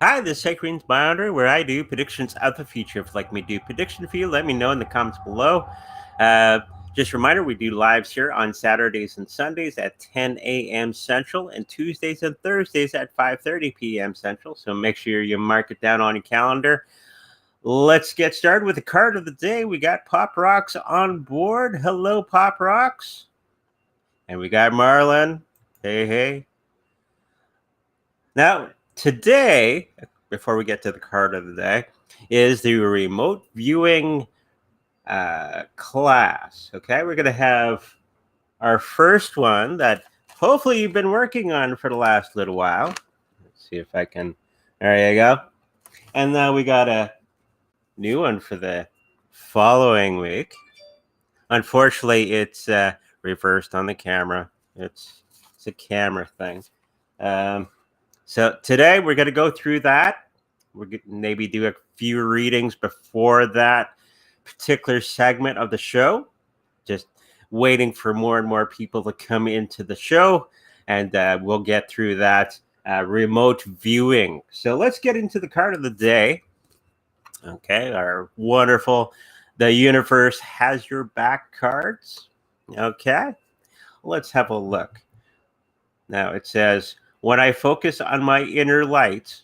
Hi, this is Sacred Monitor, where I do predictions of the future. If you'd like me to do prediction for you, let me know in the comments below. Uh, just a reminder, we do lives here on Saturdays and Sundays at 10 a.m. Central and Tuesdays and Thursdays at 5:30 p.m. Central. So make sure you mark it down on your calendar. Let's get started with the card of the day. We got Pop Rocks on board. Hello, Pop Rocks. And we got Marlon. Hey, hey. Now, today, before we get to the card of the day, is the remote viewing class. Okay, we're going to have our first one that hopefully you've been working on for the last little while. Let's see if I can. There you go. And now we got a new one for the following week. Unfortunately, it's reversed on the camera. It's a camera thing. So today we're going to go through that. We're going to maybe do a few readings before that particular segment of the show. Just waiting for more and more people to come into the show, and we'll get through that remote viewing. So let's get into the card of the day. Okay, our wonderful The Universe Has Your Back cards. Okay, let's have a look. Now it says, when I focus on my inner light,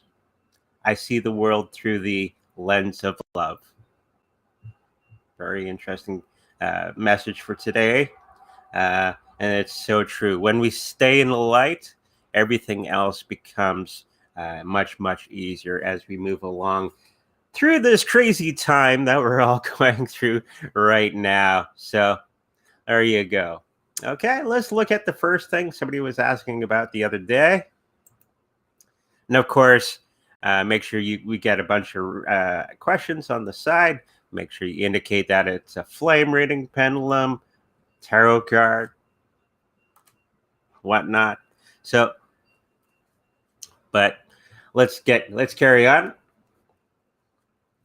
I see the world through the lens of love. Very interesting message for today. And it's so true. When we stay in the light, everything else becomes much, much easier as we move along through this crazy time that we're all going through right now. So there you go. Okay, let's look at the first thing somebody was asking about the other day. And of course, make sure we get a bunch of questions on the side. Make sure you indicate that it's a flame reading, pendulum, tarot card, whatnot. So, but let's carry on.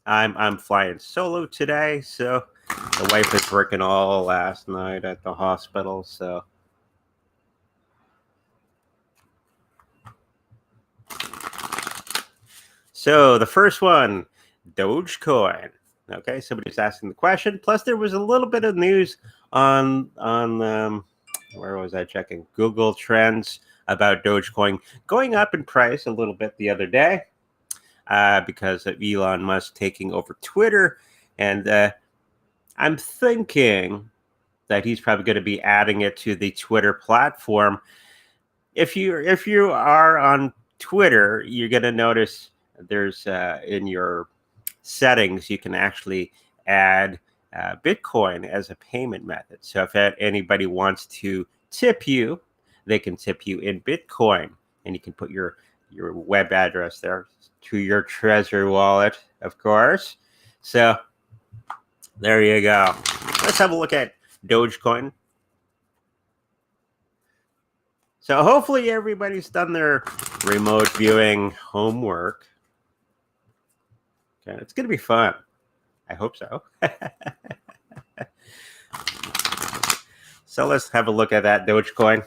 I'm flying solo today, so the wife was working all last night at the hospital. So the first one, Dogecoin. Okay, somebody's asking the question. Plus, there was a little bit of news on where was I checking? Google Trends about Dogecoin going up in price a little bit the other day because of Elon Musk taking over Twitter, and I'm thinking that he's probably going to be adding it to the Twitter platform. If you are on Twitter, you're going to notice there's in your settings you can actually add Bitcoin as a payment method. So if anybody wants to tip you, they can tip you in Bitcoin, and you can put your web address there to your Trezor wallet, of course. So there you go. Let's have a look at Dogecoin. So hopefully everybody's done their remote viewing homework. Okay, it's going to be fun. I hope so. So let's have a look at that Dogecoin.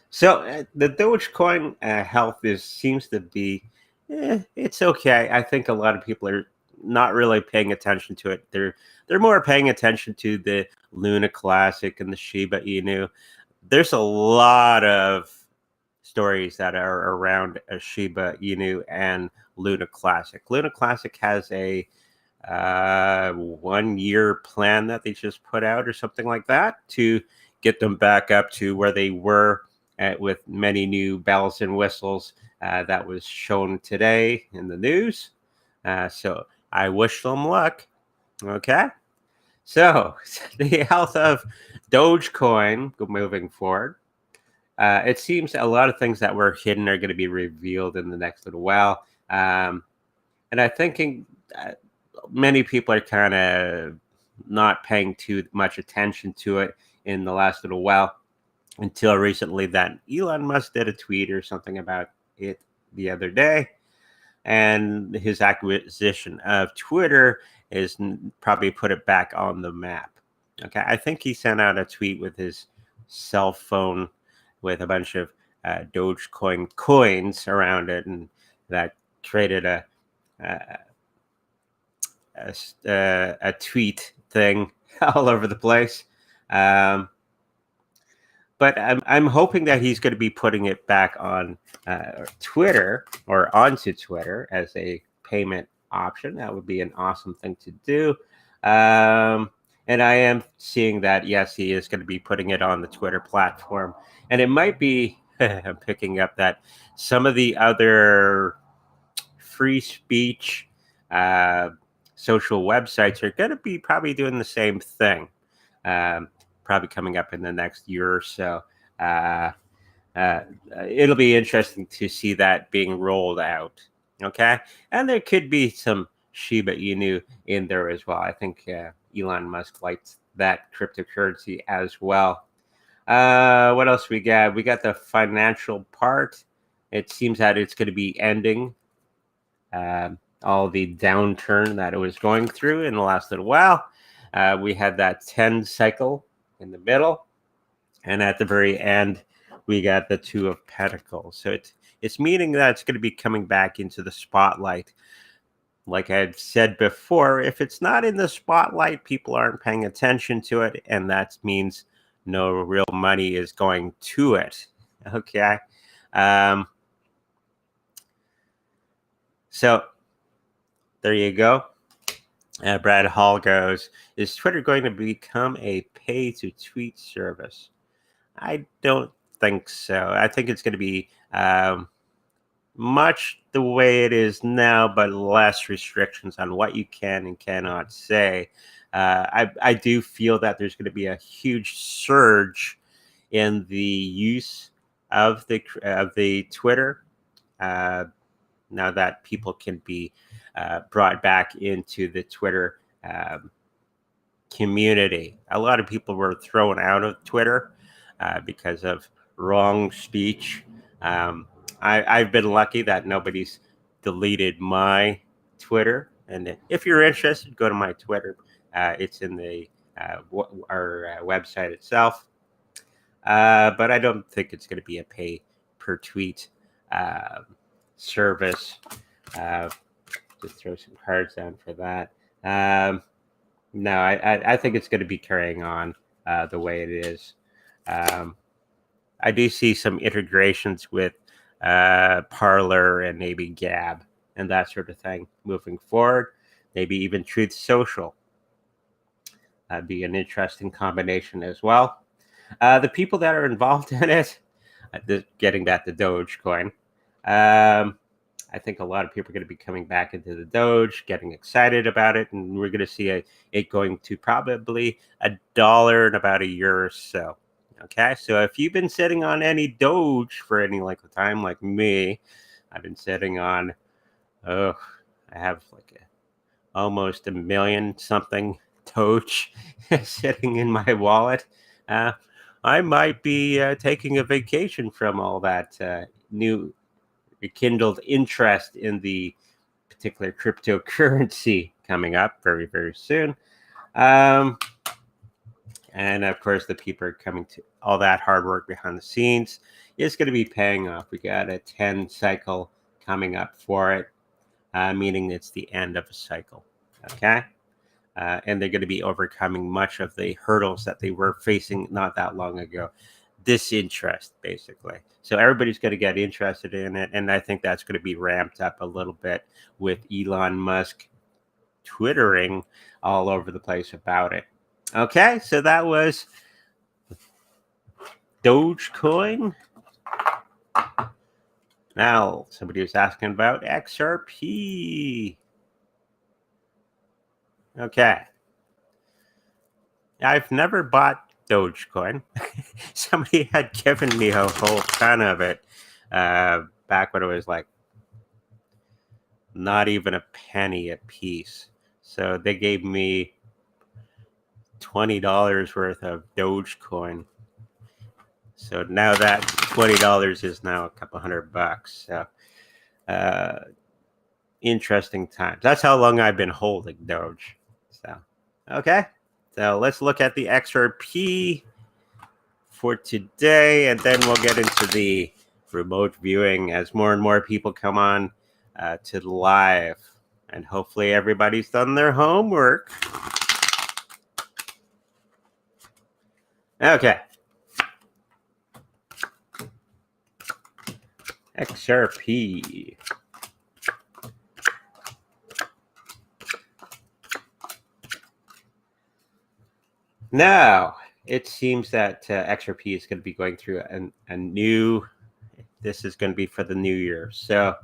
So the Dogecoin health seems to be, it's okay. I think a lot of people are not really paying attention to it. They're more paying attention to the Luna Classic and the Shiba Inu. There's a lot of stories that are around a Shiba Inu and Luna Classic. Luna Classic has a 1 year plan that they just put out or something like that to get them back up to where they were with many new bells and whistles that was shown today in the news. So I wish them luck. Okay. So the health of Dogecoin moving forward. It seems a lot of things that were hidden are going to be revealed in the next little while. And I'm thinking many people are kind of not paying too much attention to it in the last little while until recently that Elon Musk did a tweet or something about it the other day. And his acquisition of Twitter is probably put it back on the map. Okay, I think he sent out a tweet with his cell phone with a bunch of Dogecoin coins around it, and that created a, a tweet thing all over the place. Um, but I'm hoping that he's going to be putting it back on Twitter or onto Twitter as a payment option. That would be an awesome thing to do. And I am seeing that, yes, he is going to be putting it on the Twitter platform. And it might be, I'm picking up that some of the other free speech uh, social websites are going to be probably doing the same thing. Um, Probably coming up in the next year or so. Uh, It'll be interesting to see that being rolled out. Okay, and there could be some Shiba Inu in there as well. I think Elon Musk likes that cryptocurrency as well. What else we got? We got the financial part. It seems that it's going to be ending all the downturn that it was going through in the last little while. We had that 10 cycle in the middle, and at the very end, we got the Two of Pentacles. So it's meaning that it's going to be coming back into the spotlight. Like I've said before, if it's not in the spotlight, people aren't paying attention to it, and that means no real money is going to it. Okay. So there you go. Brad Hall goes, is Twitter going to become a pay-to-tweet service? I don't think so. I think it's going to be much the way it is now, but less restrictions on what you can and cannot say. I do feel that there's going to be a huge surge in the use of the Twitter now that people can be brought back into the Twitter community. A lot of people were thrown out of Twitter because of wrong speech. I've been lucky that nobody's deleted my Twitter. And if you're interested, go to my Twitter. It's in the our website itself. But I don't think it's going to be a pay per tweet service. Just throw some cards down for that. No, I think it's going to be carrying on the way it is. I do see some integrations with Parler and maybe Gab and that sort of thing moving forward. Maybe even Truth Social. That'd be an interesting combination as well. The people that are involved in it, getting back to Dogecoin, I think a lot of people are going to be coming back into the Doge, getting excited about it, and we're going to see it going to probably $1 in about a year or so. Okay, so if you've been sitting on any Doge for any length of time, like me, I've been sitting on, I have like almost 1 million something Doge sitting in my wallet. I might be taking a vacation from all that new rekindled interest in the particular cryptocurrency coming up very, very soon. And of course, the people are coming to all that hard work behind the scenes is going to be paying off. We got a 10 cycle coming up for it, meaning it's the end of a cycle. Okay. And they're going to be overcoming much of the hurdles that they were facing not that long ago. Disinterest, basically. So everybody's going to get interested in it. And I think that's going to be ramped up a little bit with Elon Musk twittering all over the place about it. Okay, so that was Dogecoin. Now, somebody was asking about XRP. Okay. I've never bought Dogecoin. Somebody had given me a whole ton of it back when it was like not even a penny a piece. So they gave me $20 worth of Dogecoin. So now that $20 is now a couple $100. So interesting times. That's how long I've been holding Doge. So okay. So let's look at the XRP for today, and then we'll get into the remote viewing as more and more people come on to the live. And hopefully everybody's done their homework. Okay. XRP. Now, it seems that XRP is going to be going through a new, this is going to be for the new year. So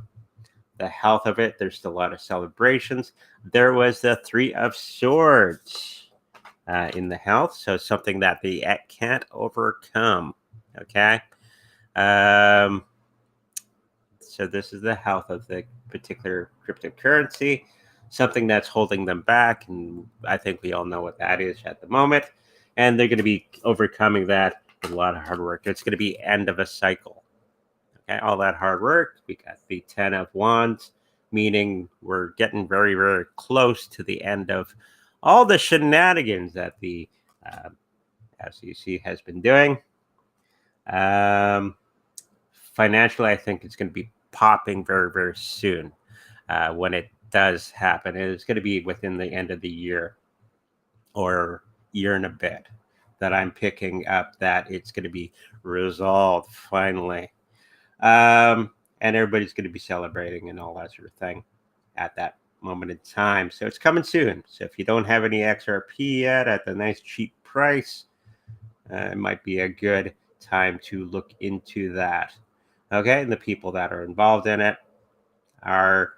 the health of it, there's a lot of celebrations. There was the Three of Swords in the health. So something that they can't overcome. Okay. So this is the health of the particular cryptocurrency, something that's holding them back. And I think we all know what that is at the moment. And they're going to be overcoming that with a lot of hard work. It's going to be end of a cycle. Okay, all that hard work. We got the 10 of Wands, meaning we're getting very, very close to the end of all the shenanigans that the SEC has been doing. Financially, I think it's going to be popping very, very soon when it does happen. And it's going to be within the end of the year or year and a bit that I'm picking up that it's going to be resolved finally. And everybody's going to be celebrating and all that sort of thing at that moment in time. So it's coming soon. So if you don't have any XRP yet at the nice cheap price, it might be a good time to look into that. Okay, and the people that are involved in it are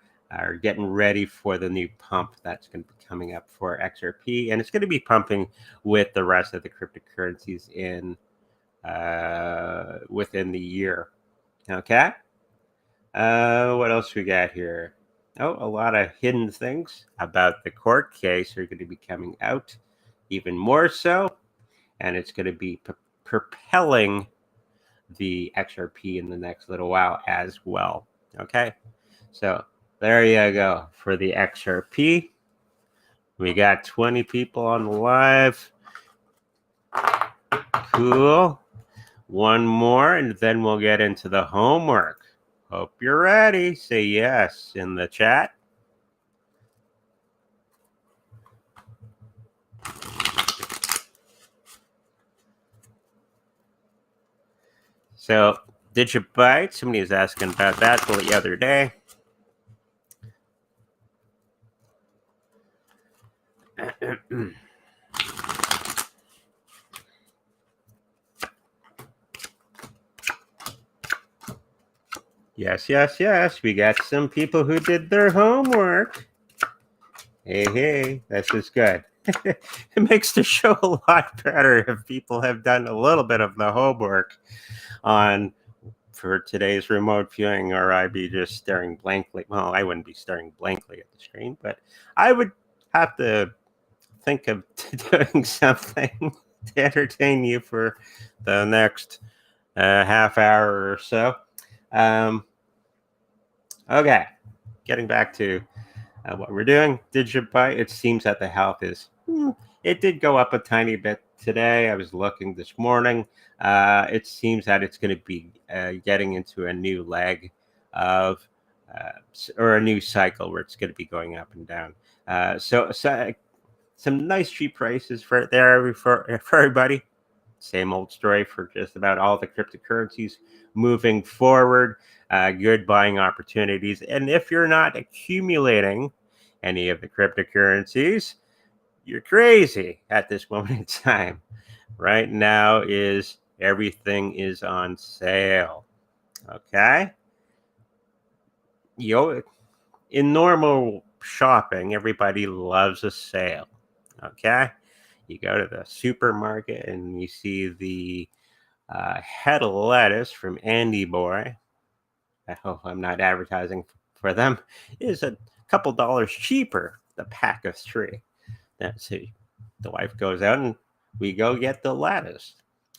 getting ready for the new pump that's going to be coming up for XRP, and it's going to be pumping with the rest of the cryptocurrencies in within the year. Okay, what else we got here? Oh, a lot of hidden things about the court case are going to be coming out even more so, and it's going to be propelling the XRP in the next little while as well. Okay, so there you go for the XRP. We got 20 people on the live. Cool. One more, and then we'll get into the homework. Hope you're ready. Say yes in the chat. So, Digibyte, somebody was asking about that the other day. Yes, yes, yes. We got some people who did their homework. Hey, this is good. It makes the show a lot better if people have done a little bit of the homework on for today's remote viewing, or I'd be just staring blankly. Well, I wouldn't be staring blankly at the screen, but I would have to think of doing something to entertain you for the next half hour or so. Okay, getting back to what we're doing. Digibyte, it seems that the health is, it did go up a tiny bit today. I was looking this morning. It seems that it's going to be getting into a new leg of, or a new cycle where it's going to be going up and down. So some nice cheap prices for everybody. Same old story for just about all the cryptocurrencies moving forward. Good buying opportunities. And if you're not accumulating any of the cryptocurrencies, you're crazy at this moment in time. Right now is everything is on sale. Okay? In normal shopping, everybody loves a sale. Okay? You go to the supermarket and you see the head of lettuce from Andy Boy. I hope I'm not advertising for them. Is a couple dollars cheaper, the pack of 3. That's it. The wife goes out and we go get the lettuce.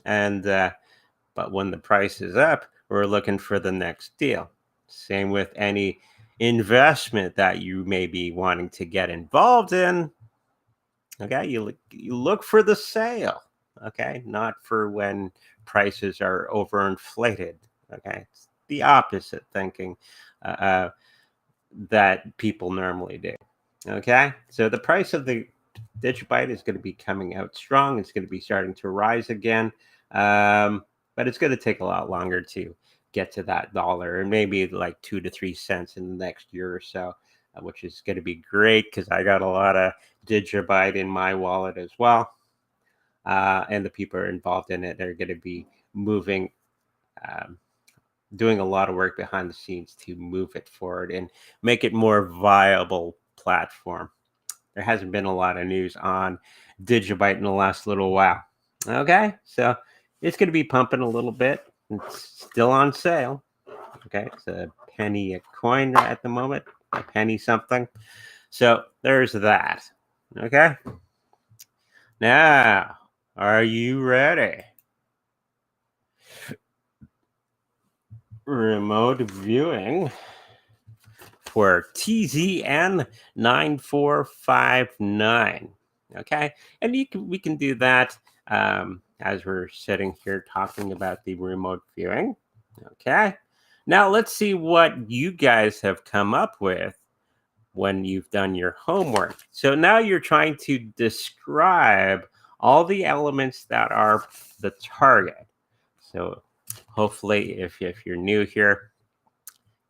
And but when the price is up, we're looking for the next deal. Same with any investment that you may be wanting to get involved in. Okay, you look for the sale. Okay, not for when prices are overinflated. Okay, it's the opposite thinking that people normally do. Okay, so the price of the Digibyte is going to be coming out strong. It's going to be starting to rise again, but it's going to take a lot longer to get to that dollar, and maybe like 2 to 3 cents in the next year or so, which is going to be great because I got a lot of Digibyte in my wallet as well, and the people involved in it are going to be moving. Um, Doing a lot of work behind the scenes to move it forward and make it more viable platform. There hasn't been a lot of news on Digibyte in the last little while. Okay, so it's going to be pumping a little bit. It's still on sale. Okay, it's a penny a coin at the moment, a penny something. So there's that. Okay, now are you ready? Remote viewing for TZN 9459. Okay, and we can do that as we're sitting here talking about the remote viewing. Okay, now let's see what you guys have come up with when you've done your homework. So now you're trying to describe all the elements that are the target. So hopefully, if you're new here,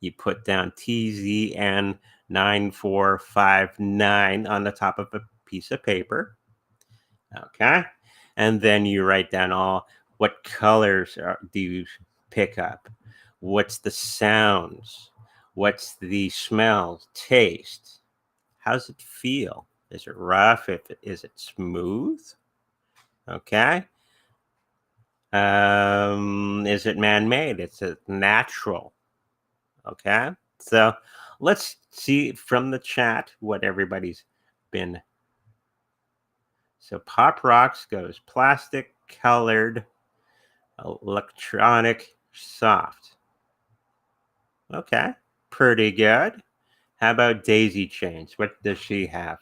you put down TZN 9459 on the top of a piece of paper. Okay. And then you write down what colors do you pick up? What's the sounds? What's the smells, taste? How's it feel? Is it rough? Is it smooth? Okay. Is it man-made? It's a natural. Okay. So let's see from the chat what everybody's been. So Pop Rocks goes plastic, colored, electronic, soft. Okay. Pretty good. How about Daisy Chains? What does she have?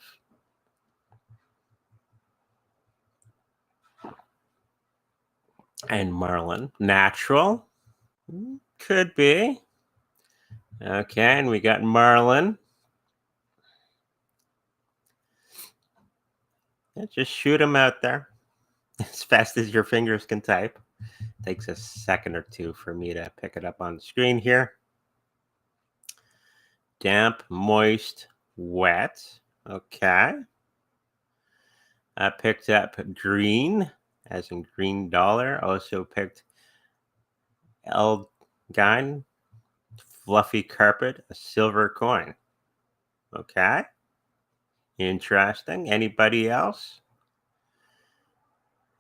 And Marlin. Natural? Could be. Okay, and we got Marlin. Yeah, just shoot them out there as fast as your fingers can type. Takes a second or two for me to pick it up on the screen here. Damp, moist, wet. Okay. I picked up green, as in green dollar. Also picked Elgine, fluffy carpet, a silver coin. Okay. Interesting. Anybody else?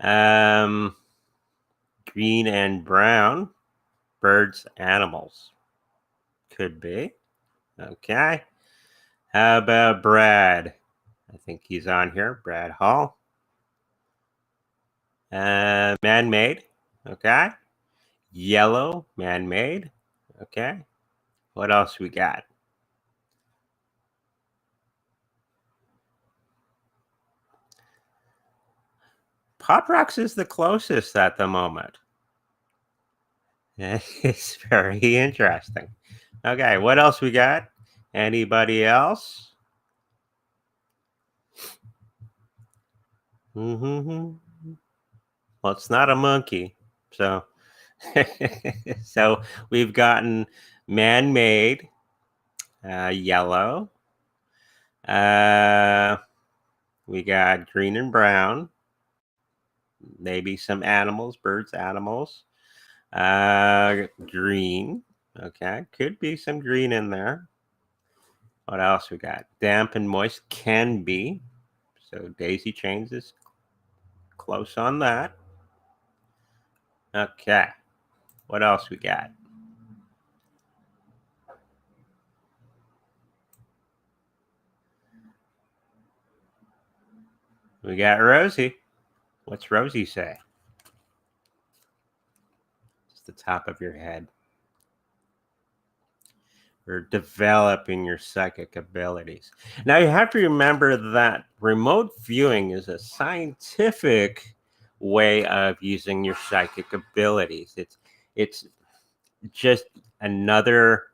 Green and brown, birds, animals. Could be. Okay. How about Brad? I think he's on here. Brad Hall. Man-made. Okay. Yellow, man-made. Okay. What else we got? Pop Rocks is the closest at the moment. It's very interesting. Okay, what else we got? Anybody else? Mm-hmm. Well, it's not a monkey. So, so we've gotten man-made, yellow. We got green and brown. Maybe some animals, birds, animals. Green. Okay, could be some green in there. What else we got? Damp and moist can be. So Daisy Chains is close on that. Okay. What else we got? We got Rosie. What's Rosie say? Just the top of your head. for developing your psychic abilities. Now, you have to remember that remote viewing is a scientific way of using your psychic abilities. It's just another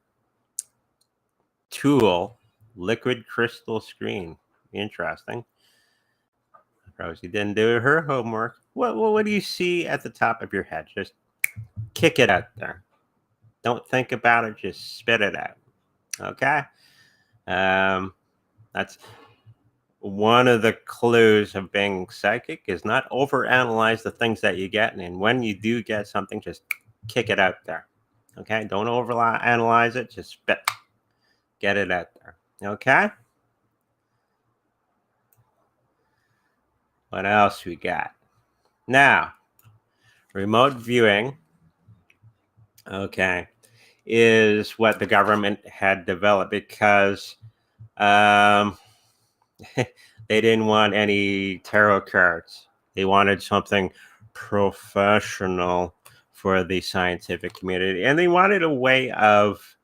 tool, liquid crystal screen. Interesting. Rosie didn't do her homework. What do you see at the top of your head? Just kick it out there. Don't think about it. Just spit it out. Okay. That's one of the clues of being psychic, is not overanalyze the things that you get. And when you do get something, just kick it out there. Okay. Don't overanalyze it. Just spit. Get it out there. Okay. What else we got? Now, remote viewing, okay, is what the government had developed because they didn't want any tarot cards. They wanted something professional for the scientific community, and they wanted a way of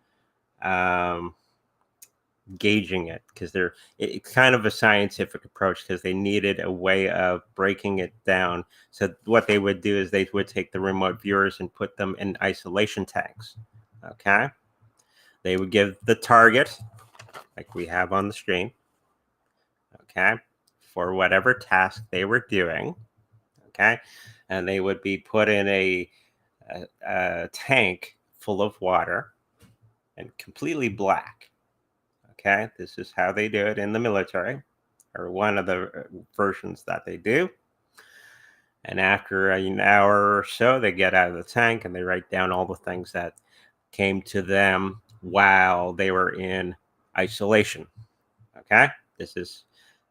gauging it, because it's kind of a scientific approach, because they needed a way of breaking it down. So what they would do is they would take the remote viewers and put them in isolation tanks. Okay. They would give the target, like we have on the screen, okay, for whatever task they were doing. Okay. And they would be put in a tank full of water and completely black. Okay, this is how they do it in the military, or one of the versions that they do. And after an hour or so, they get out of the tank and they write down all the things that came to them while they were in isolation. Okay, this is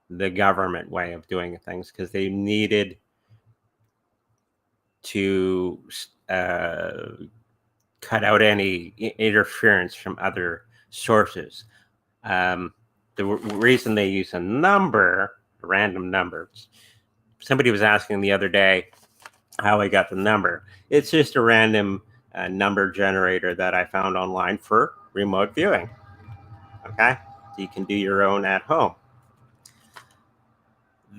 the government way of doing things, because they needed to cut out any interference from other sources. The reason they use a random numbers. Somebody was asking the other day how I got the number. It's just a random number generator that I found online for remote viewing. Okay, so you can do your own at home.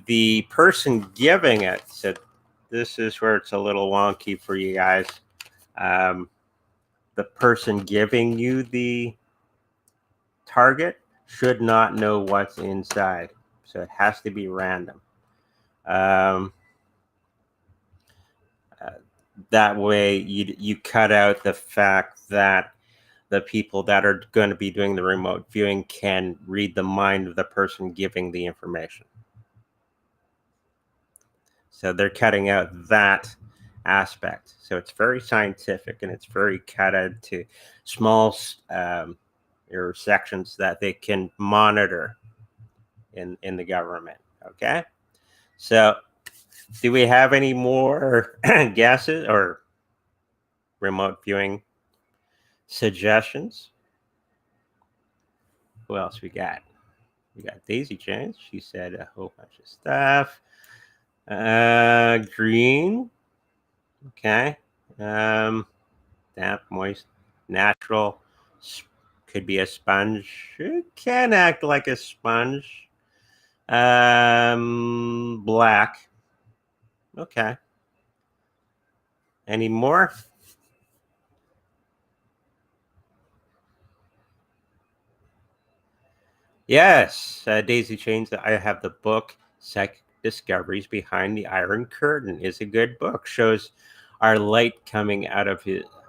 The person giving it said, this is where it's a little wonky for you guys. The person giving you the target should not know what's inside, so it has to be random. That way you cut out the fact that the people that are going to be doing the remote viewing can read the mind of the person giving the information. So they're cutting out that aspect. So it's very scientific, and it's very cut out to small sections that they can monitor in the government. Okay, so do we have any more guesses or remote viewing suggestions? Who else we got? We got Daisy Chains. She said a whole bunch of stuff. Green. Okay. Damp, moist, natural. Could be a sponge. It can act like a sponge. Black. Okay. Any more? Yes, Daisy Chains. I have the book Psychic Discoveries Behind the Iron Curtain. Is a good book. Shows our light coming out of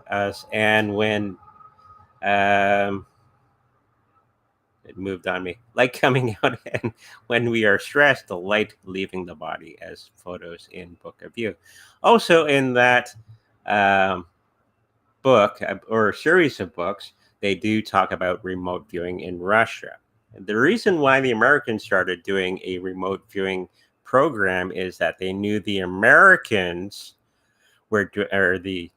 us, and when it moved on me, light coming out, and when we are stressed, the light leaving the body, as photos in Book of You. Also in that book, or a series of books, they do talk about remote viewing in Russia. The reason why the Americans started doing a remote viewing program is that they knew the Americans were, the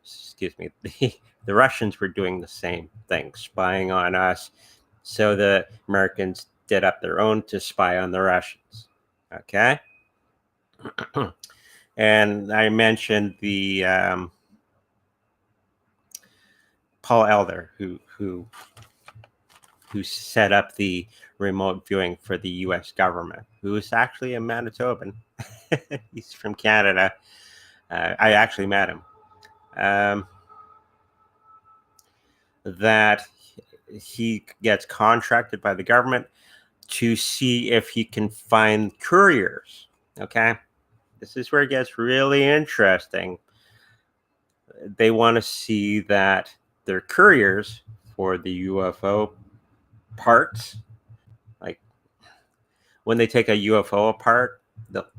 Russians were doing the same thing, spying on us. So the Americans did up their own to spy on the Russians. Okay. And I mentioned the Paul Elder, who who set up the remote viewing for the U.S. government, who is actually a Manitoban. He's from Canada. I actually met him. That he gets contracted by the government to see if he can find couriers. Okay, this is where it gets really interesting. They want to see that their couriers for the UFO parts, like when they take a UFO apart,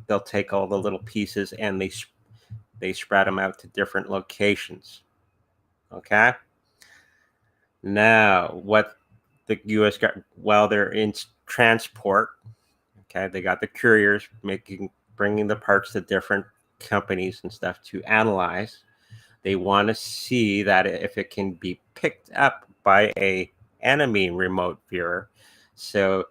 they'll take all the little pieces and they spread them out to different locations. Okay. Now, what the U.S. got while they're in transport, okay, they got the couriers bringing the parts to different companies and stuff to analyze. They want to see that if it can be picked up by a enemy remote viewer. So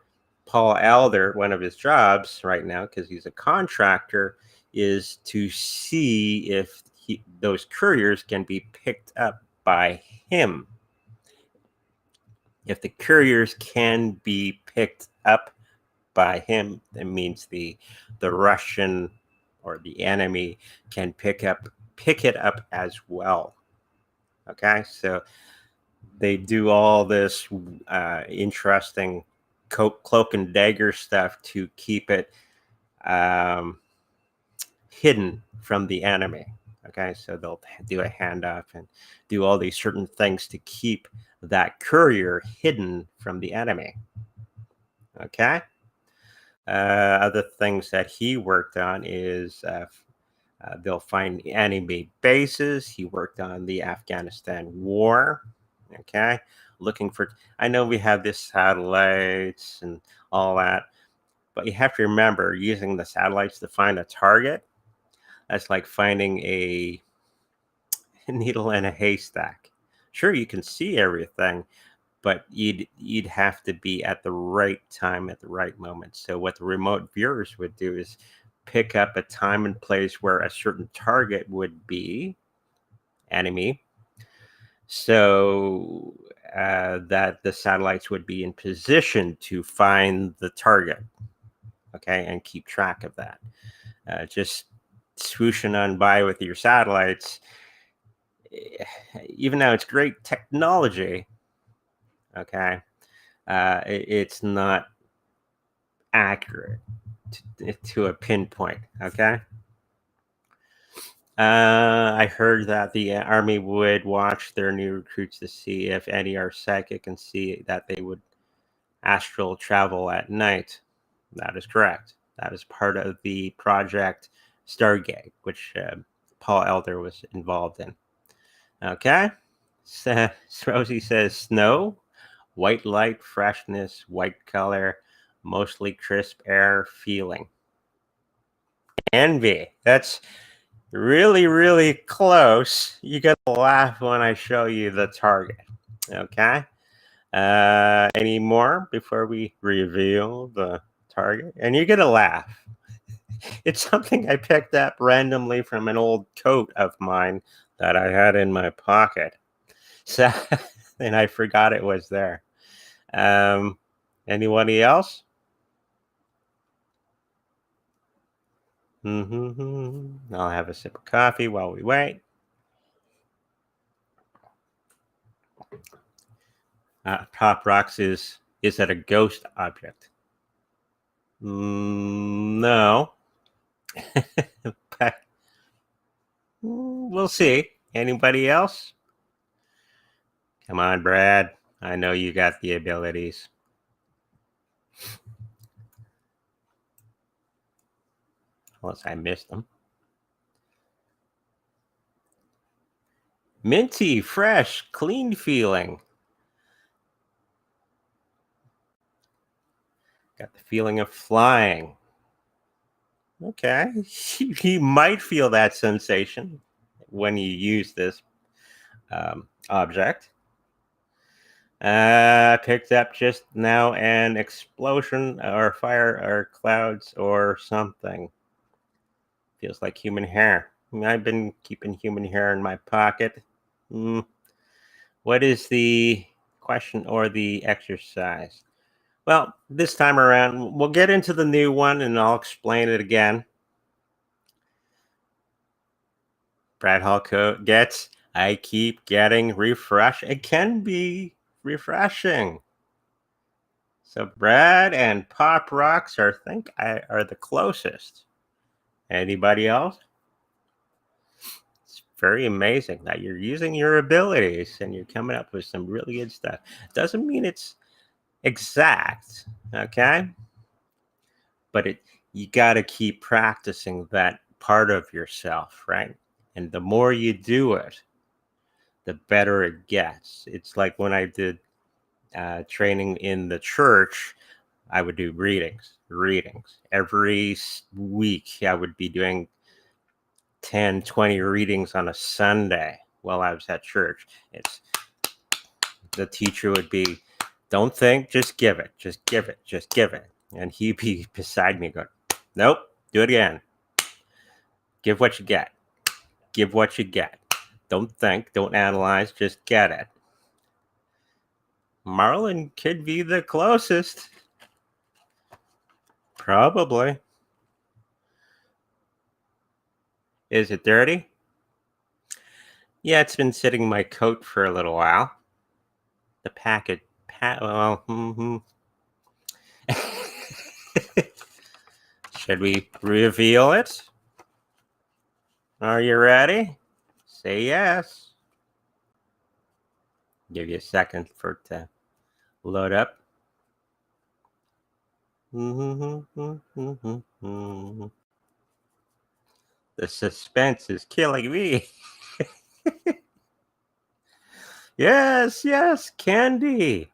Paul Elder, one of his jobs right now, because he's a contractor, is to see if those couriers can be picked up by him. If the couriers can be picked up by him, that means the Russian or the enemy can pick it up as well. Okay, so they do all this interesting cloak and dagger stuff to keep it hidden from the enemy. Okay, so they'll do a handoff and do all these certain things to keep that courier hidden from the enemy. Okay. Other things that he worked on is they'll find enemy bases. He worked on the Afghanistan war. Okay, looking for. I know we have this satellites and all that, but you have to remember using the satellites to find a target. That's like finding a needle in a haystack. Sure, you can see everything, but you'd have to be at the right time at the right moment. So what the remote viewers would do is pick up a time and place where a certain target would be enemy, so that the satellites would be in position to find the target, okay, and keep track of that. Just swooshing on by with your satellites, even though it's great technology, okay, it's not accurate to a pinpoint. Okay. I heard that the Army would watch their new recruits to see if any are psychic and see that they would astral travel at night. That is correct. That is part of the project Stargate, which Paul Elder was involved in. Okay. So, Rosie says snow, white light, freshness, white color, mostly crisp air feeling. Envy. That's really, really close. You got to laugh when I show you the target. Okay. Any more before we reveal the target? And you're going to laugh. It's something I picked up randomly from an old coat of mine that I had in my pocket. So, and I forgot it was there. Anybody else? I'll have a sip of coffee while we wait. Pop Rocks is that a ghost object? No. But we'll see. Anybody else? Come on, Brad. I know you got the abilities. Unless I missed them. Minty, fresh, clean feeling. Got the feeling of flying. Okay. You might feel that sensation when you use this object. Picked up just now an explosion or fire or clouds or something. Feels like human hair. I've been keeping human hair in my pocket. What is the question or the exercise? Well, this time around, we'll get into the new one and I'll explain it again. Brad Hall gets, I keep getting refreshed. It can be refreshing. So Brad and Pop Rocks are the closest. Anybody else? It's very amazing that you're using your abilities and you're coming up with some really good stuff. Doesn't mean it's exact, okay? But you got to keep practicing that part of yourself, right? And the more you do it, the better it gets. It's like when I did training in the church, I would do readings. Every week, I would be doing 10, 20 readings on a Sunday while I was at church. The teacher would be, don't think, just give it. And he'd be beside me going, nope, do it again. Give what you get. Don't think, don't analyze, just get it. Marlon could be the closest. Probably. Is it dirty? Yeah, it's been sitting in my coat for a little while. The packet, Should we reveal it? Are you ready? Say yes. Give you a second for it to load up. The suspense is killing me. Yes, candy.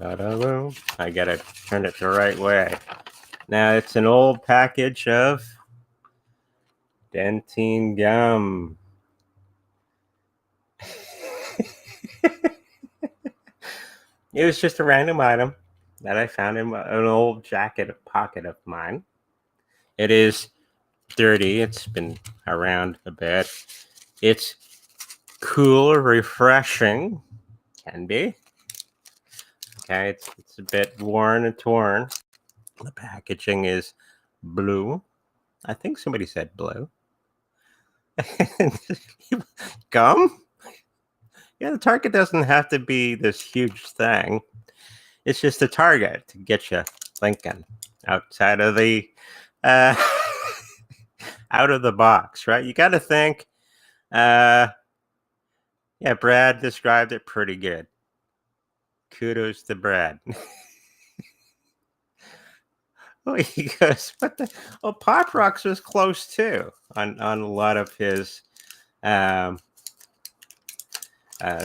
I gotta turn it the right way. Now it's an old package of Dentyne gum. It was just a random item that I found in an old pocket of mine. It is dirty. It's been around a bit. It's cool, refreshing. Can be. Okay, it's a bit worn and torn. The packaging is blue. I think somebody said blue. Gum? Yeah, the target doesn't have to be this huge thing. It's just a target to get you thinking outside of the out of the box, right? You got to think. Yeah, Brad described it pretty good. Kudos to Brad. Oh, he goes, what the? Oh, Pop Rocks was close too on a lot of his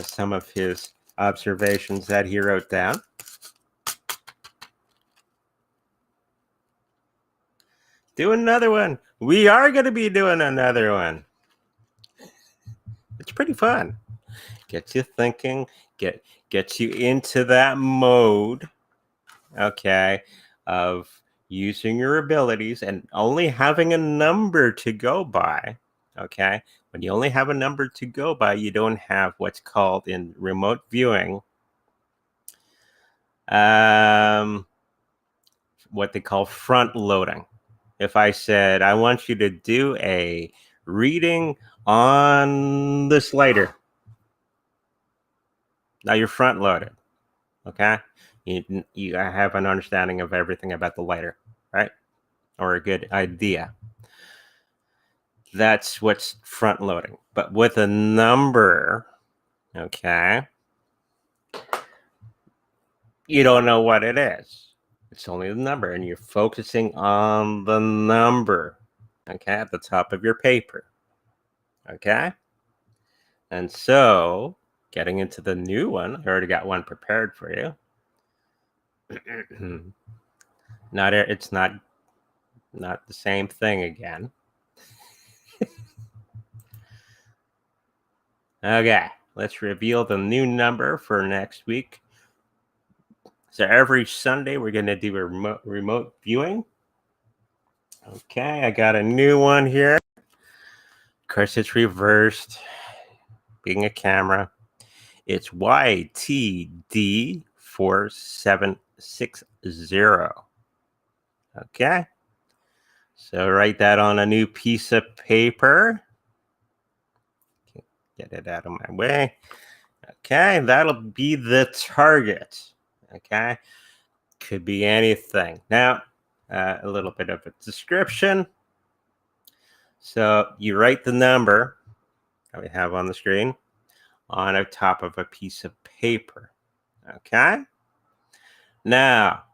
some of his observations that he wrote down. Do another one. We are going to be doing another one. It's pretty fun. Gets you thinking. Gets you into that mode. Okay, of using your abilities and only having a number to go by. Okay, when you only have a number to go by, you don't have what's called in remote viewing what they call front loading. If I said, I want you to do a reading on this lighter, now you're front loaded. Okay, you have an understanding of everything about the lighter, right? Or a good idea. That's what's front loading. But with a number, okay, you don't know what it is. It's only the number, and you're focusing on the number, okay, at the top of your paper, okay? And so, getting into the new one, I already got one prepared for you. It's not the same thing again. Okay, let's reveal the new number for next week. So every Sunday, we're going to do a remote viewing. Okay, I got a new one here. Of course, it's reversed, being a camera. It's YTD4760. Okay. So write that on a new piece of paper. Get it out of my way. Okay, that'll be the target. Okay, could be anything. Now, a little bit of a description. So you write the number that we have on the screen on the top of a piece of paper. Okay. Now,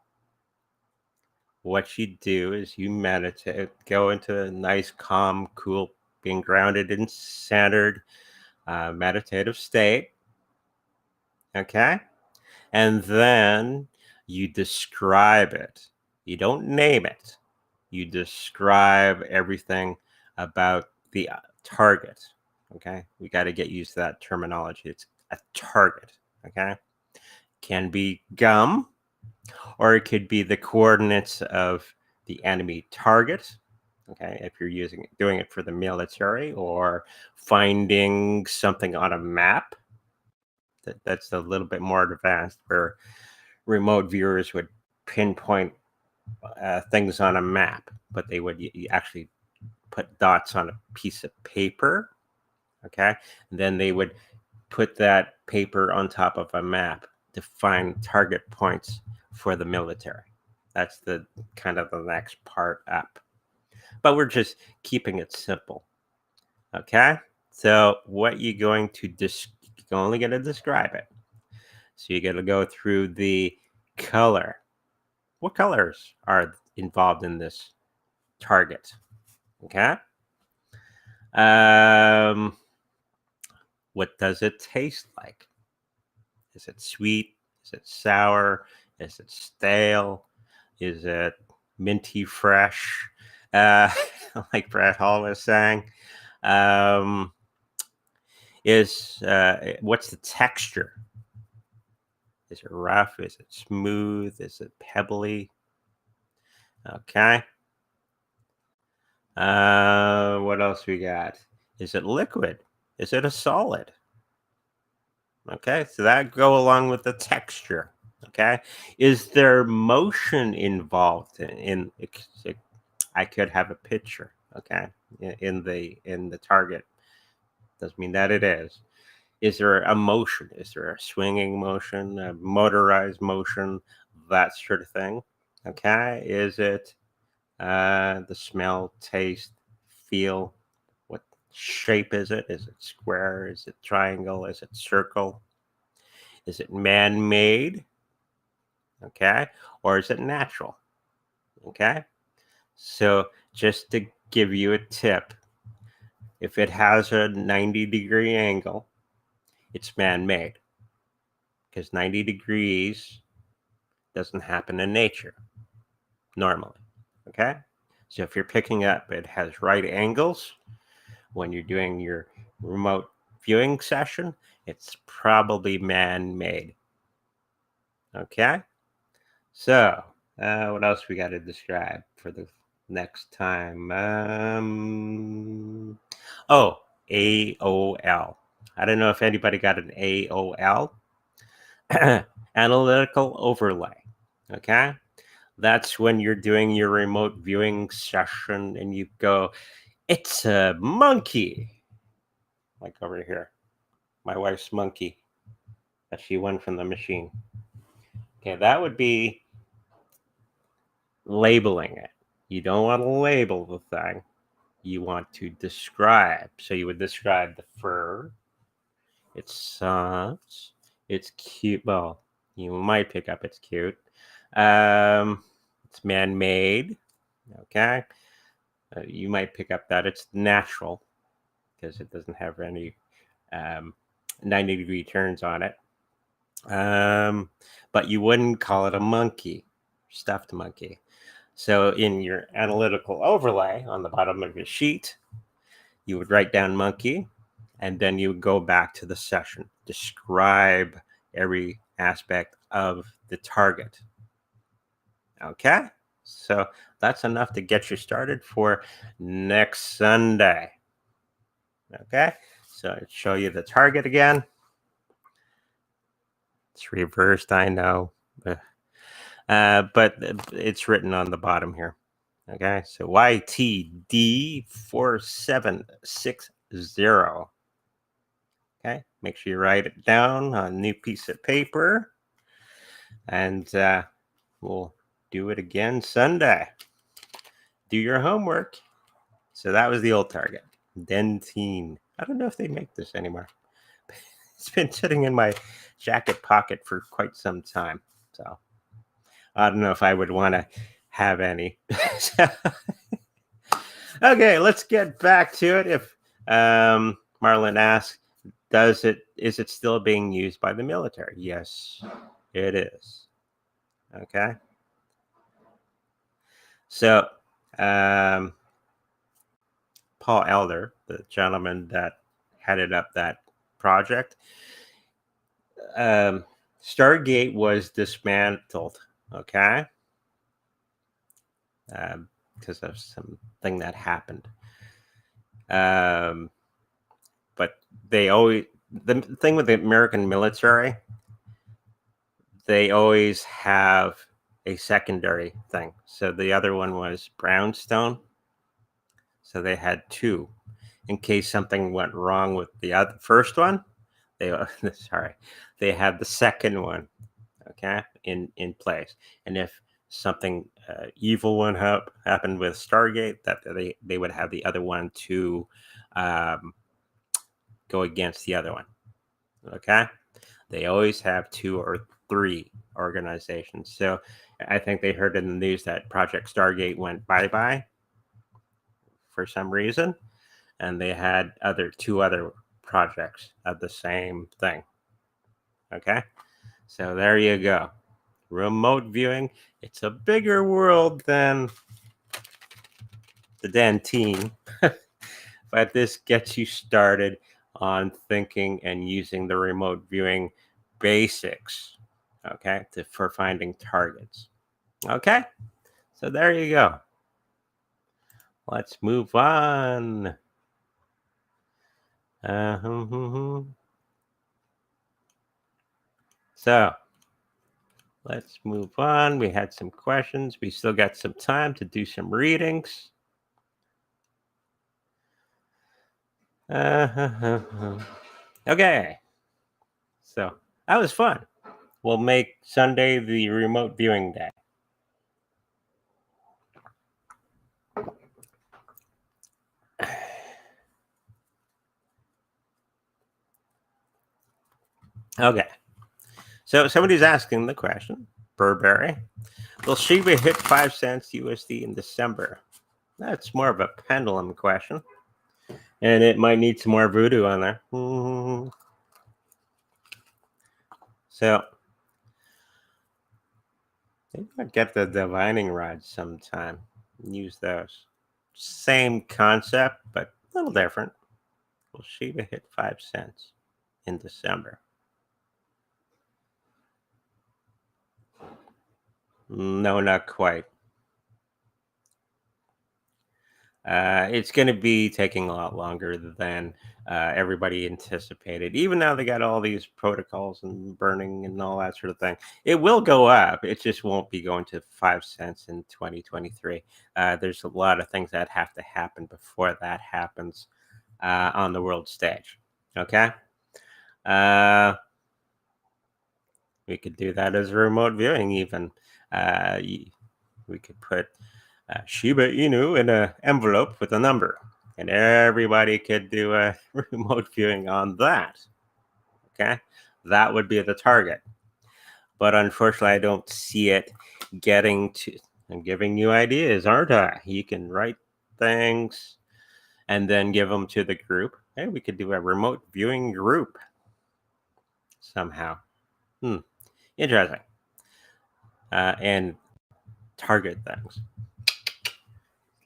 what you do is you meditate, go into a nice, calm, cool, being grounded and centered meditative state. Okay. And then you describe it. You don't name it. You describe everything about the target. Okay. We got to get used to that terminology. It's a target. Okay. Can be gum, or it could be the coordinates of the enemy target. Okay. If you're doing it for the military, or finding something on a map. That's a little bit more advanced, where remote viewers would pinpoint things on a map, but they would actually put dots on a piece of paper. Okay. And then they would put that paper on top of a map to find target points for the military. That's the kind of the next part up. But we're just keeping it simple. Okay. So what you're going to you're only going to describe it. So you got to go through the color. What colors are involved in this target? Okay. What does it taste like? Is it sweet? Is it sour? Is it stale? Is it minty fresh? Like Brett Hall was saying. What's the texture? Is it rough? Is it smooth? Is it pebbly? Okay. What else we got? Is it liquid? Is it a solid? Okay, so that go along with the texture. Okay, is there motion involved I could have a picture. Okay, in the target. Doesn't mean that it is. Is there a motion? Is there a swinging motion, a motorized motion, that sort of thing? Okay, is it the smell, taste, feel? What shape is it? Is it square? Is it triangle? Is it circle? Is it man-made? Okay, or is it natural? Okay, so just to give you a tip, if it has a 90-degree angle, it's man-made, because 90 degrees doesn't happen in nature normally. Okay, so if you're picking up it has right angles when you're doing your remote viewing session, it's probably man-made. Okay, so what else we got to describe for the next time? Oh, AOL. I don't know if anybody got an AOL. Analytical overlay. Okay, that's when you're doing your remote viewing session and you go, it's a monkey. Like over here, my wife's monkey that she won from the machine. Okay, that would be labeling it. You don't want to label the thing. You want to describe. So you would describe the fur. It's soft. It's cute. Well, you might pick up it's cute. It's man-made. Okay. You might pick up that it's natural because it doesn't have any 90-degree turns on it. But you wouldn't call it a monkey, stuffed monkey. So in your analytical overlay on the bottom of your sheet, you would write down monkey, and then you would go back to the session, describe every aspect of the target. Okay, so that's enough to get you started for next Sunday. Okay, so I'll show you the target again. It's reversed, I know. But it's written on the bottom here. Okay, so YTD4760. Okay, make sure you write it down on a new piece of paper, and we'll do it again Sunday. Do your homework. So that was the old target, Dentyne. I don't know if they make this anymore. It's been sitting in my jacket pocket for quite some time, so I don't know if I would want to have any. Okay, let's get back to it. If Marlon asks, is it still being used by the military? Yes, it is. Okay. So Paul Elder, the gentleman that headed up that project, Stargate was dismantled. Okay. Because of something that happened. But the thing with the American military, they always have a secondary thing. So the other one was Brownstone. So they had two in case something went wrong with the first one. They they had the second one, okay, in place. And if something evil one happened with Stargate, that they would have the other one to go against the other one. Okay, they always have two or three organizations. So I think they heard in the news that Project Stargate went bye-bye for some reason, and they had two other projects of the same thing. Okay, so there you go. Remote viewing. It's a bigger world than the Dentyne, but this gets you started on thinking and using the remote viewing basics, okay, for finding targets. Okay, so there you go. Let's move on. So let's move on. We had some questions. We still got some time to do some readings. Okay. So that was fun. We'll make Sunday the remote viewing day. Okay. So somebody's asking the question, Burberry, will Shiba hit 5 cents USD in December? That's more of a pendulum question. And it might need some more voodoo on there. So maybe I'll get the divining rods sometime. Use those. Same concept, but a little different. Will Shiba hit 5 cents in December? No, not quite. It's going to be taking a lot longer than everybody anticipated. Even now they got all these protocols and burning and all that sort of thing. It will go up. It just won't be going to 5 cents in 2023. There's a lot of things that have to happen before that happens on the world stage. Okay. We could do that as a remote viewing even. We could put Shiba Inu in an envelope with a number, and everybody could do a remote viewing on that. Okay, that would be the target. But unfortunately, I don't see it getting to. I'm giving you ideas, aren't I? You can write things and then give them to the group. Hey, we could do a remote viewing group somehow. Interesting. And target things.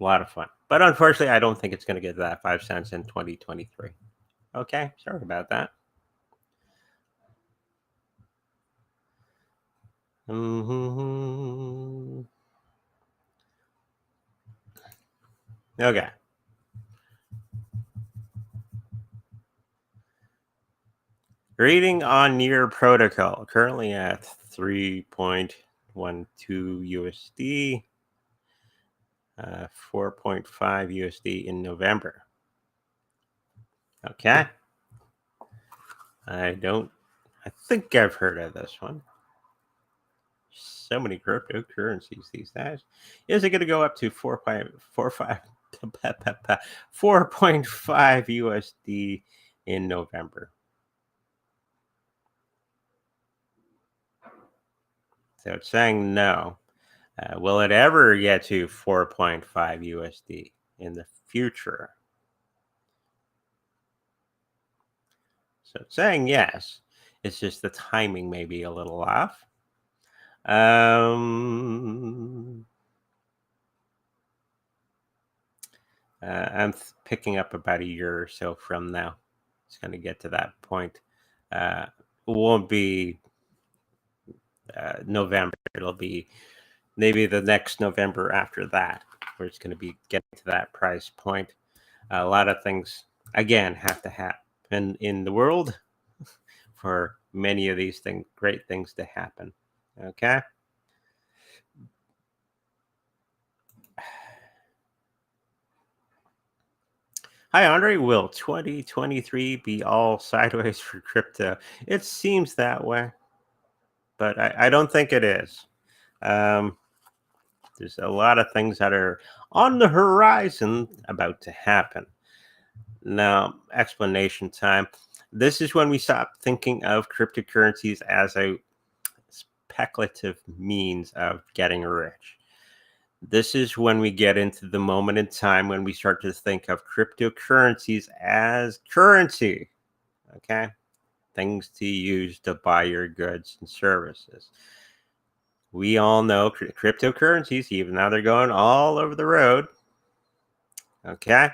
A lot of fun. But unfortunately, I don't think it's going to get to that 5 cents in 2023. Okay, sorry about that. Okay. Reading on Near Protocol, currently at 3.12 USD, 4.5 USD in November. Okay. I think I've heard of this one. So many cryptocurrencies these days. Is it going to go up to 4.5 USD in November? So it's saying no. Will it ever get to 4.5 USD in the future? So it's saying yes. It's just the timing may be a little off. I'm picking up about a year or so from now. It's going to get to that point. It won't be November. It'll be maybe the next November after that, where it's going to be getting to that price point. A lot of things, again, have to happen in the world for many of these great things to happen. Okay. Hi, Andre. Will 2023 be all sideways for crypto? It seems that way, but I don't think it is. There's a lot of things that are on the horizon about to happen. Now, explanation time. This is when we stop thinking of cryptocurrencies as a speculative means of getting rich. This is when we get into the moment in time when we start to think of cryptocurrencies as currency. Okay. Things to use to buy your goods and services. We all know cryptocurrencies, even though they're going all over the road. Okay.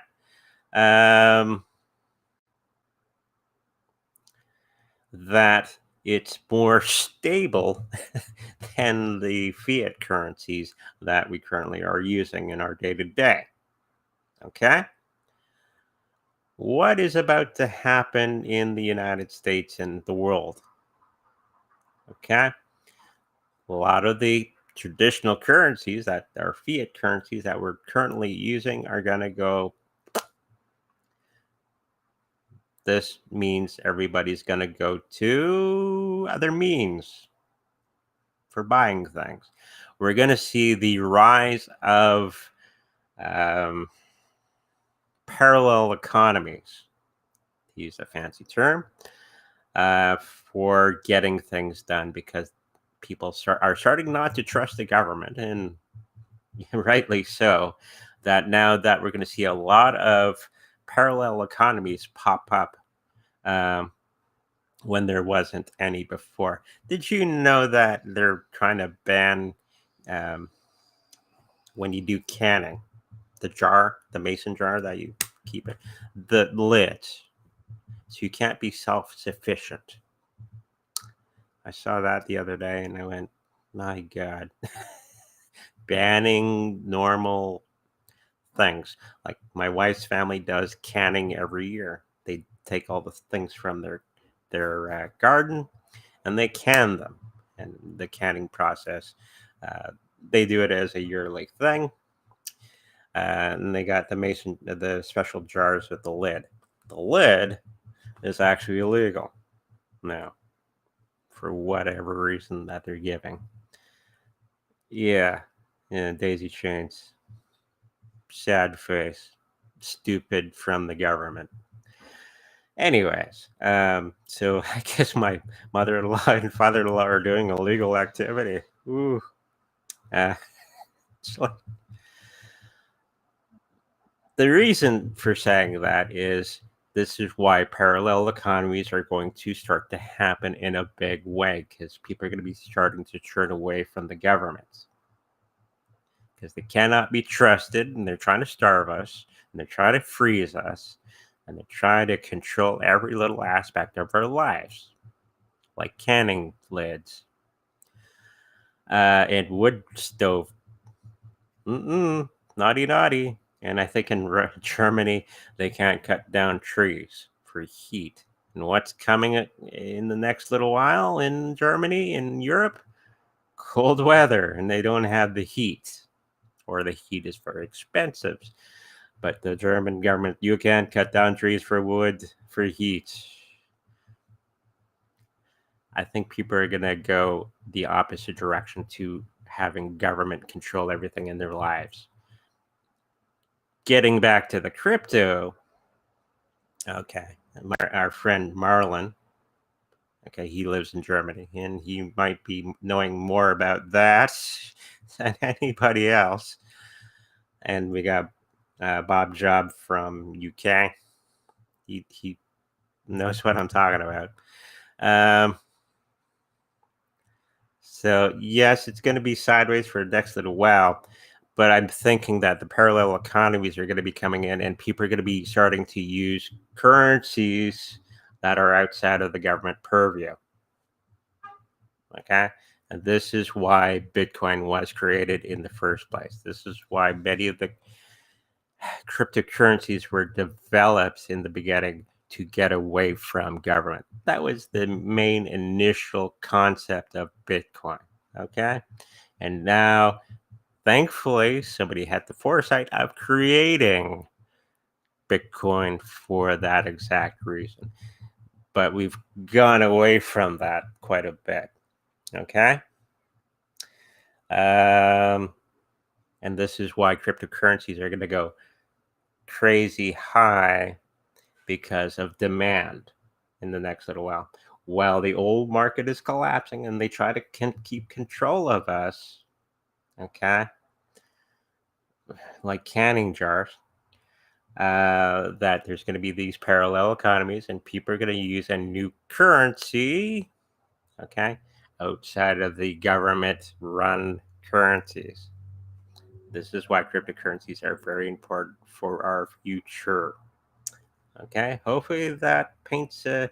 That it's more stable than the fiat currencies that we currently are using in our day to day. Okay. What is about to happen in the United States and the world? Okay. A lot of the traditional currencies that are fiat currencies that we're currently using are going to go. This means everybody's going to go to other means for buying things. We're going to see the rise of parallel economies, to use a fancy term, for getting things done, because people are starting not to trust the government, and rightly so. That now that we're going to see a lot of parallel economies pop up when there wasn't any before. Did you know that they're trying to ban when you do canning, the mason jar that you keep it, the lid, so you can't be self-sufficient? I saw that the other day and I went, my God. Banning normal things. Like my wife's family does canning every year. They take all the things from their garden and they can them. And the canning process, they do it as a yearly thing. And they got the special jars with the lid. The lid is actually illegal now, for whatever reason that they're giving. Yeah, daisy chains. Sad face. Stupid from the government. Anyways, so I guess my mother-in-law and father-in-law are doing illegal activity. Ooh. So the reason for saying that is this is why parallel economies are going to start to happen in a big way, because people are going to be starting to turn away from the governments because they cannot be trusted, and they're trying to starve us, and they're trying to freeze us, and they're trying to control every little aspect of our lives, like canning lids and wood stove. Naughty, naughty. And I think in Germany, they can't cut down trees for heat. And what's coming in the next little while in Germany, in Europe? Cold weather, and they don't have the heat, or the heat is very expensive. But the German government, you can't cut down trees for wood for heat. I think people are going to go the opposite direction to having government control everything in their lives. Getting back to the crypto, okay, our friend Marlon, okay, he lives in Germany, and he might be knowing more about that than anybody else. And we got Bob Job from UK. He knows what I'm talking about. So yes, it's going to be sideways for the next little while, but I'm thinking that the parallel economies are going to be coming in, and people are going to be starting to use currencies that are outside of the government purview. Okay, and this is why Bitcoin was created in the first place. This is why many of the cryptocurrencies were developed in the beginning to get away from government. That was the main initial concept of Bitcoin. Okay. And now, thankfully, somebody had the foresight of creating Bitcoin for that exact reason. But we've gone away from that quite a bit. Okay. And this is why cryptocurrencies are going to go crazy high because of demand in the next little while the old market is collapsing and they try to keep control of us. Okay, like canning jars, that there's going to be these parallel economies and people are going to use a new currency, okay, outside of the government run currencies. This is why cryptocurrencies are very important for our future. Okay, hopefully that paints a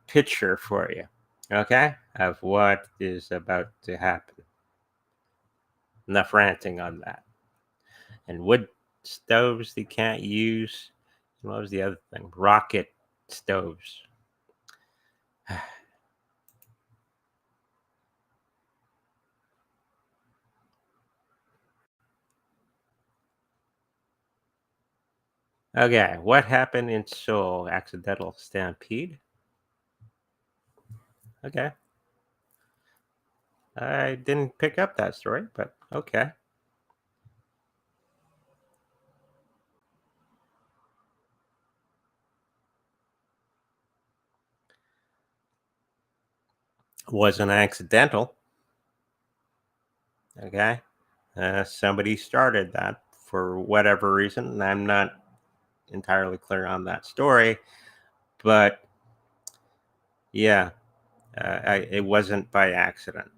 picture for you, okay, of what is about to happen. Enough ranting on that. And wood stoves they can't use. What was the other thing? Rocket stoves. Okay, what happened in Seoul? Accidental stampede? Okay. I didn't pick up that story, but okay. Wasn't accidental. Okay. Somebody started that for whatever reason, and I'm not entirely clear on that story, but yeah, it wasn't by accident.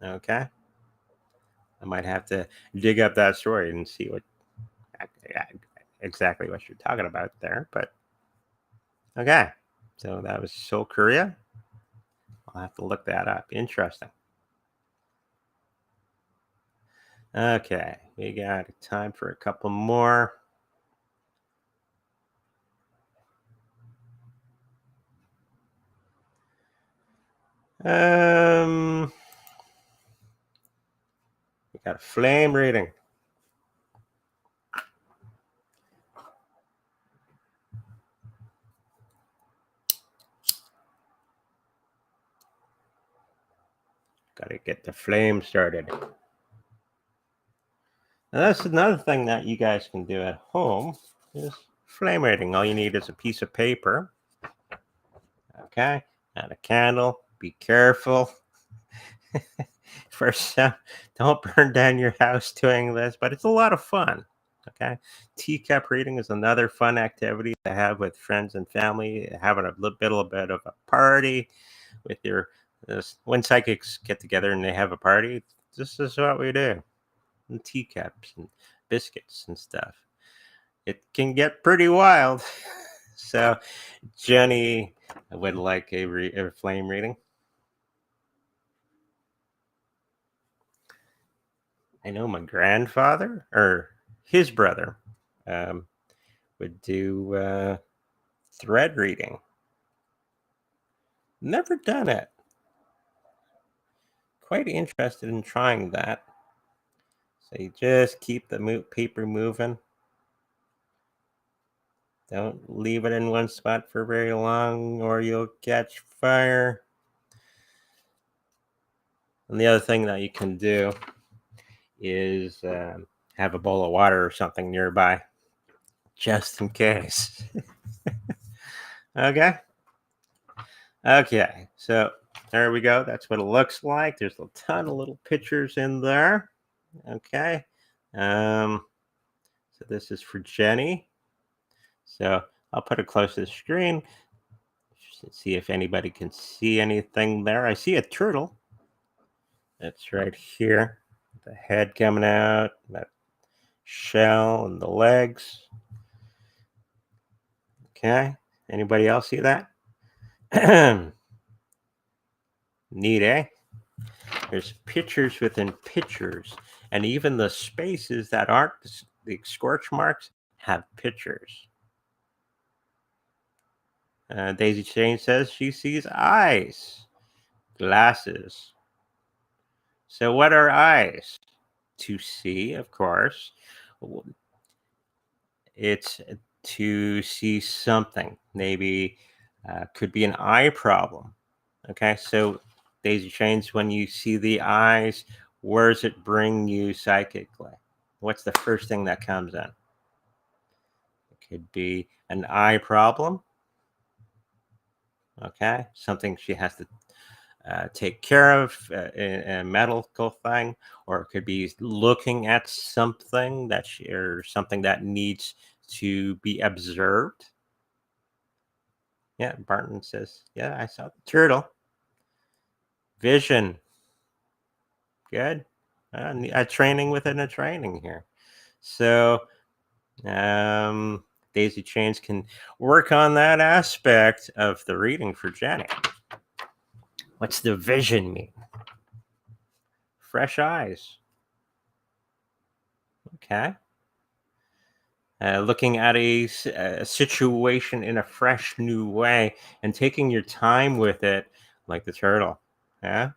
Okay. I might have to dig up that story and see what exactly what you're talking about there. But okay, so that was Seoul, Korea. I'll have to look that up. Interesting. Okay, we got time for a couple more. We got a flame reading. Got to get the flame started. Now that's another thing that you guys can do at home is flame reading. All you need is a piece of paper, okay, and a candle. Be careful. First, don't burn down your house doing this, but it's a lot of fun. Okay, teacup reading is another fun activity to have with friends and family. Having a little bit of a party with your when psychics get together and they have a party. This is what we do: and teacups and biscuits and stuff. It can get pretty wild. So, Jenny would like a flame reading. I know my grandfather or his brother um, would do. thread reading. Never done it. Quite interested in trying that. So you just keep the paper moving. Don't leave it in one spot for very long or you'll catch fire. And the other thing that you can do is have a bowl of water or something nearby, just in case. Okay. Okay. So there we go. That's what it looks like. There's a ton of little pictures in there. Okay. So this is for Jenny. So I'll put it close to the screen. See if anybody can see anything there. I see a turtle. It's right here. The head coming out, that shell and the legs. Okay. Anybody else see that? Neat, eh? There's pictures within pictures, and even the spaces that aren't the scorch marks have pictures. Daisy Chain says she sees eyes, glasses. So what are eyes? To see, of course. It's to see something. Maybe could be an eye problem. Okay, so Daisy Chains, when you see the eyes, where does it bring you psychically? What's the first thing that comes in? It could be an eye problem. Okay, something she has to take care of, a medical thing, or it could be looking at something that or something that needs to be observed. Yeah, Barton says, yeah, I saw the turtle. Vision. Good. A training within a training here. So Daisy Chains can work on that aspect of the reading for Jenny. What's the vision mean? Fresh eyes. Okay. Looking at a situation in a fresh new way and taking your time with it, like the turtle. Yeah.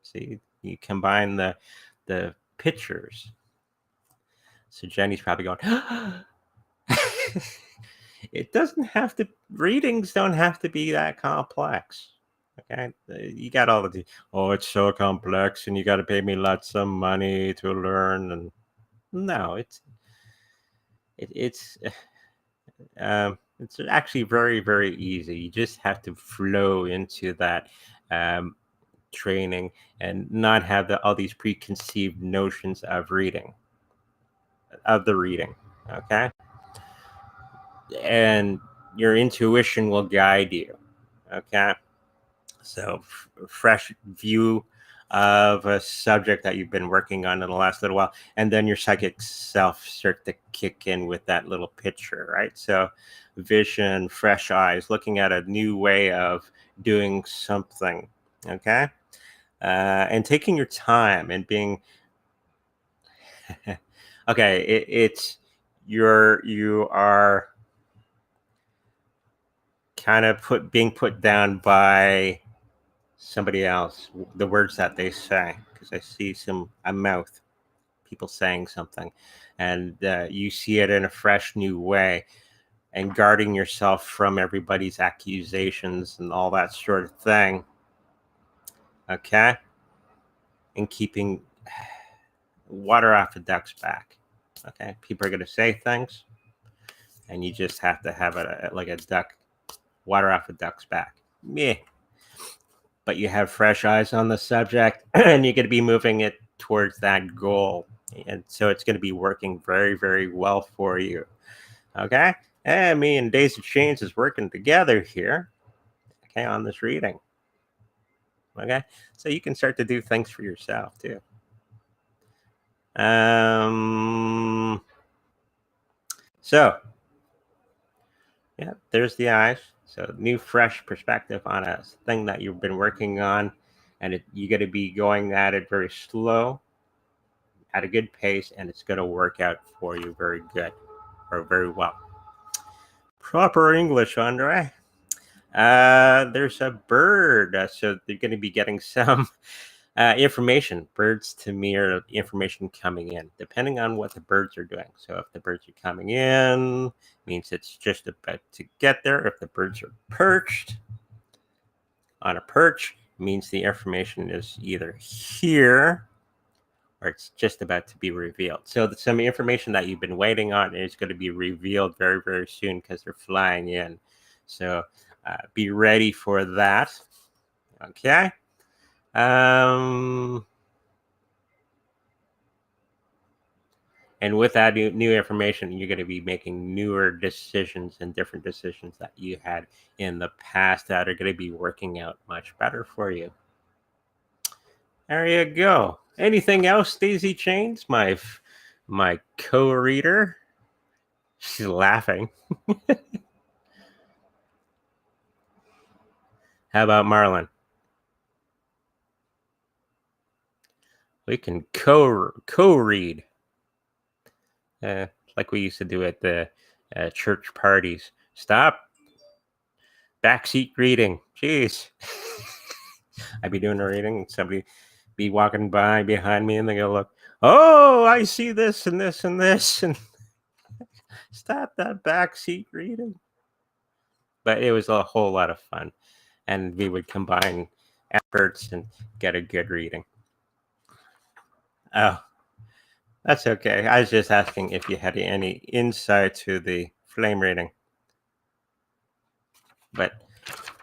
See, you combine the pictures. So Jenny's probably going, it doesn't have to, readings don't have to be that complex. Okay. You got all of the, oh, it's so complex and you got to pay me lots of money to learn. And no, it's actually very, very easy. You just have to flow into that training and not have all these preconceived notions of the reading. Okay. And your intuition will guide you. Okay. So fresh view of a subject that you've been working on in the last little while, and then your psychic self start to kick in with that little picture, right? So vision, fresh eyes, looking at a new way of doing something. Okay. And taking your time and being okay. It's you are kind of being put down by somebody else, the words that they say, because I see a mouth, people saying something, and you see it in a fresh new way, and guarding yourself from everybody's accusations and all that sort of thing. Okay. And keeping water off a duck's back. Okay. People are going to say things, and you just have to have it like a duck, water off a duck's back. Yeah. But you have fresh eyes on the subject and you're going to be moving it towards that goal. And so it's going to be working very, very well for you. Okay. And me and Daisy Chains is working together here. Okay. On this reading. Okay. So you can start to do things for yourself too. So yeah, there's the eyes. So new, fresh perspective on a thing that you've been working on, and you got to be going at it very slow, at a good pace, and it's going to work out for you very good or very well. proper English, Andre. There's a bird, so they're going to be getting some information. Birds to me are information coming in, depending on what the birds are doing. So if the birds are coming in, means it's just about to get there. If the birds are perched on a perch, means the information is either here or it's just about to be revealed. So some information that you've been waiting on is going to be revealed very, very soon because they're flying in. So be ready for that. Okay. And with that new information, you're going to be making newer decisions and different decisions that you had in the past that are going to be working out much better for you. There you go. Anything else, Daisy Chains, my co-reader? She's laughing. How about Marlon? We can co-read, like we used to do at the church parties. Stop. Backseat reading. Jeez. I'd be doing a reading and somebody be walking by behind me and they go, look, oh, I see this and this and this. And stop that backseat reading. But it was a whole lot of fun. And we would combine efforts and get a good reading. Oh, that's okay. I was just asking if you had any insight to the flame reading. But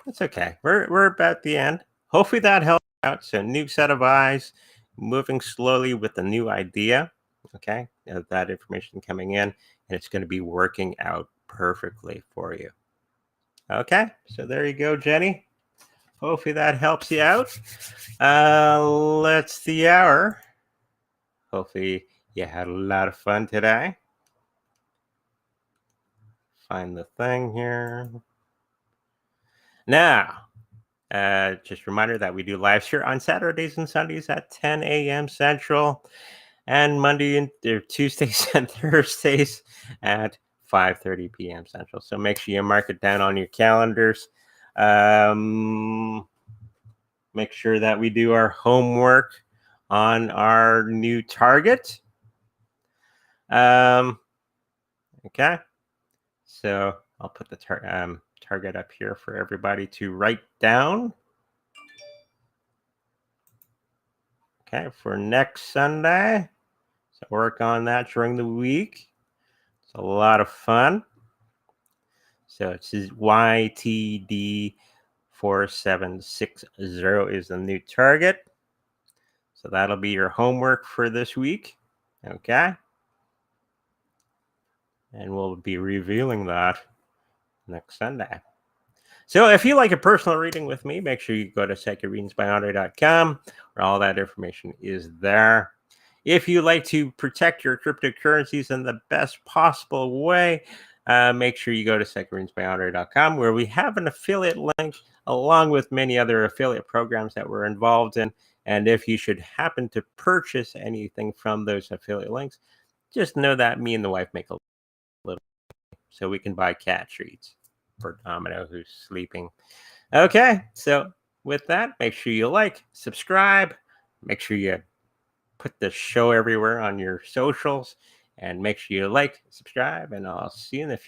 it's okay. We're about the end. Hopefully that helped out. So new set of eyes, moving slowly with a new idea. Okay, that information coming in, and it's going to be working out perfectly for you. Okay, so there you go, Jenny. Hopefully that helps you out. That's the hour. Hopefully you had a lot of fun today. Find the thing here. Now, just a reminder that we do lives here on Saturdays and Sundays at 10 a.m. Central, and Monday and Tuesdays and Thursdays at 5:30 p.m. Central. So make sure you mark it down on your calendars. Make sure that we do our homework on our new target. Okay, so I'll put the target up here for everybody to write down. Okay, for next Sunday. So work on that during the week. It's a lot of fun. So it's YTD 4760 is the new target. So that'll be your homework for this week. Okay. And we'll be revealing that next Sunday. So if you like a personal reading with me, make sure you go to psychicreadingsbyandre.com where all that information is there. If you like to protect your cryptocurrencies in the best possible way, make sure you go to psychicreadingsbyandre.com where we have an affiliate link along with many other affiliate programs that we're involved in. And if you should happen to purchase anything from those affiliate links, just know that me and the wife make a little so we can buy cat treats for Domino who's sleeping. Okay, so with that, make sure you like, subscribe, make sure you put the show everywhere on your socials, and make sure you like, subscribe, and I'll see you in the future.